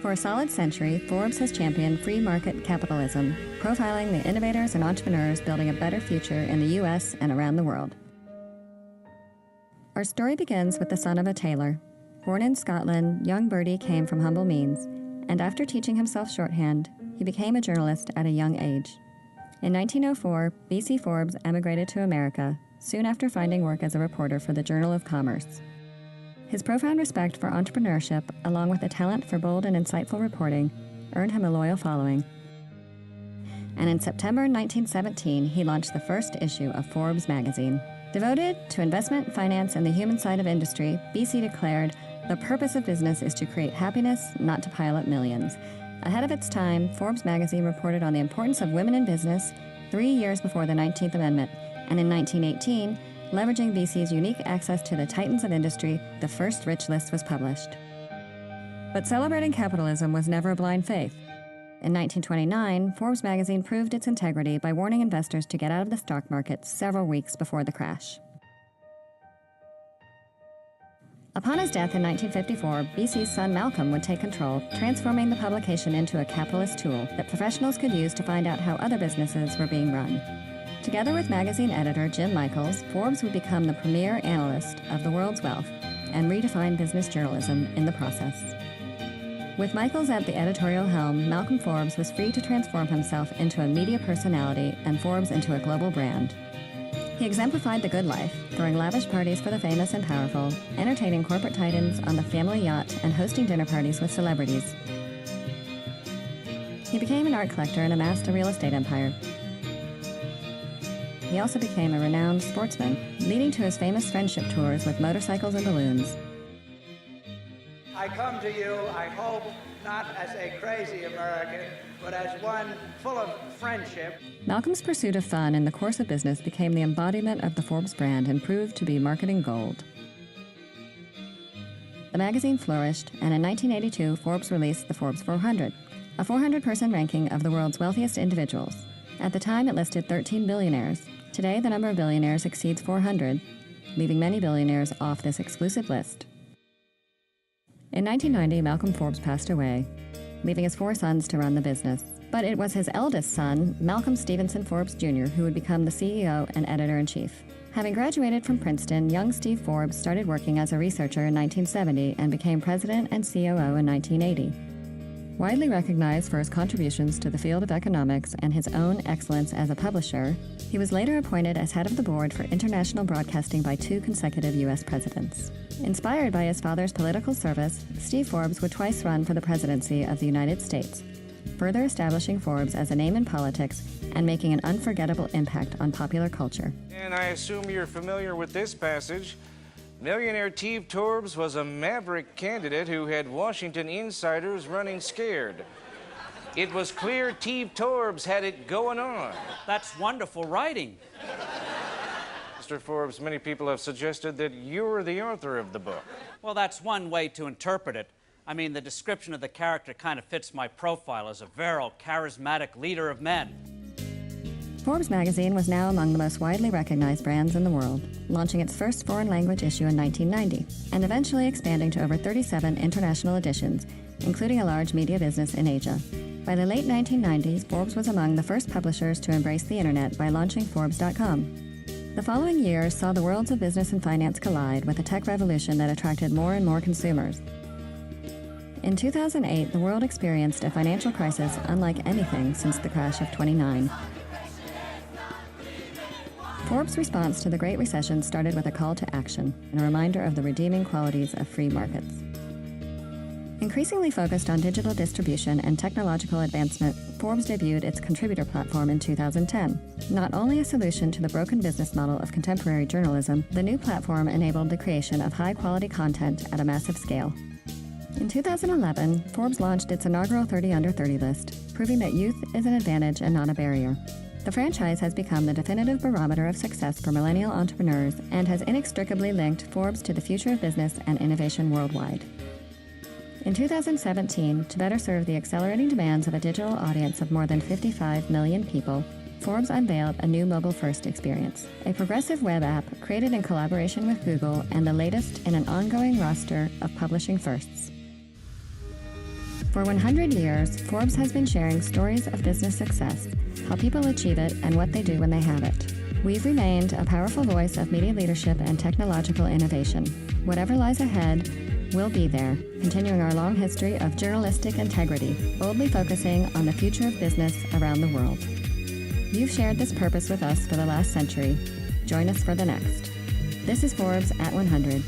For a solid century, Forbes has championed free market capitalism, profiling the innovators and entrepreneurs building a better future in the U.S. and around the world. Our story begins with the son of a tailor. Born in Scotland, young Bertie came from humble means, and after teaching himself shorthand, he became a journalist at a young age. In 1904, B.C. Forbes emigrated to America, soon after finding work as a reporter for the Journal of Commerce. His profound respect for entrepreneurship, along with a talent for bold and insightful reporting, earned him a loyal following. And in September 1917, he launched the first issue of Forbes magazine. Devoted to investment, finance, and the human side of industry, BC declared, "The purpose of business is to create happiness, not to pile up millions." Ahead of its time, Forbes magazine reported on the importance of women in business 3 years before the 19th Amendment, and in 1918, leveraging BC's unique access to the titans of industry, the first rich list was published. But celebrating capitalism was never a blind faith. In 1929, Forbes magazine proved its integrity by warning investors to get out of the stock market several weeks before the crash. Upon his death in 1954, BC's son Malcolm would take control, transforming the publication into a capitalist tool that professionals could use to find out how other businesses were being run. Together with magazine editor Jim Michaels, Forbes would become the premier analyst of the world's wealth and redefine business journalism in the process. With Michaels at the editorial helm, Malcolm Forbes was free to transform himself into a media personality and Forbes into a global brand. He exemplified the good life, throwing lavish parties for the famous and powerful, entertaining corporate titans on the family yacht, and hosting dinner parties with celebrities. He became an art collector and amassed a real estate empire. He also became a renowned sportsman, leading to his famous friendship tours with motorcycles and balloons. I come to you, I hope, not as a crazy American, but as one full of friendship. Malcolm's pursuit of fun in the course of business became the embodiment of the Forbes brand and proved to be marketing gold. The magazine flourished, and in 1982, Forbes released the Forbes 400, a 400-person ranking of the world's wealthiest individuals. At the time, it listed 13 billionaires. Today, the number of billionaires exceeds 400, leaving many billionaires off this exclusive list. In 1990, Malcolm Forbes passed away, leaving his 4 sons to run the business. But it was his eldest son, Malcolm Stevenson Forbes Jr., who would become the CEO and editor-in-chief. Having graduated from Princeton, young Steve Forbes started working as a researcher in 1970 and became president and COO in 1980. Widely recognized for his contributions to the field of economics and his own excellence as a publisher, he was later appointed as head of the board for international broadcasting by 2 consecutive U.S. presidents. Inspired by his father's political service, Steve Forbes would twice run for the presidency of the United States, further establishing Forbes as a name in politics and making an unforgettable impact on popular culture. And I assume you're familiar with this passage. Millionaire Steve Forbes was a maverick candidate who had Washington insiders running scared. It was clear Steve Forbes had it going on. That's wonderful writing. Mr. Forbes, many people have suggested that you're the author of the book. Well, that's one way to interpret it. I mean, the description of the character kind of fits my profile as a virile, charismatic leader of men. Forbes magazine was now among the most widely recognized brands in the world, launching its first foreign language issue in 1990, and eventually expanding to over 37 international editions, including a large media business in Asia. By the late 1990s, Forbes was among the first publishers to embrace the internet by launching Forbes.com. The following years saw the worlds of business and finance collide with a tech revolution that attracted more and more consumers. In 2008, the world experienced a financial crisis unlike anything since the crash of '29. Forbes' response to the Great Recession started with a call to action and a reminder of the redeeming qualities of free markets. Increasingly focused on digital distribution and technological advancement, Forbes debuted its contributor platform in 2010. Not only a solution to the broken business model of contemporary journalism, the new platform enabled the creation of high-quality content at a massive scale. In 2011, Forbes launched its inaugural 30 Under 30 list, proving that youth is an advantage and not a barrier. The franchise has become the definitive barometer of success for millennial entrepreneurs and has inextricably linked Forbes to the future of business and innovation worldwide. In 2017, to better serve the accelerating demands of a digital audience of more than 55 million people, Forbes unveiled a new mobile-first experience, a progressive web app created in collaboration with Google and the latest in an ongoing roster of publishing firsts. For 100 years, Forbes has been sharing stories of business success, how people achieve it, and what they do when they have it. We've remained a powerful voice of media leadership and technological innovation. Whatever lies ahead, we'll be there, continuing our long history of journalistic integrity, boldly focusing on the future of business around the world. You've shared this purpose with us for the last century. Join us for the next. This is Forbes at 100.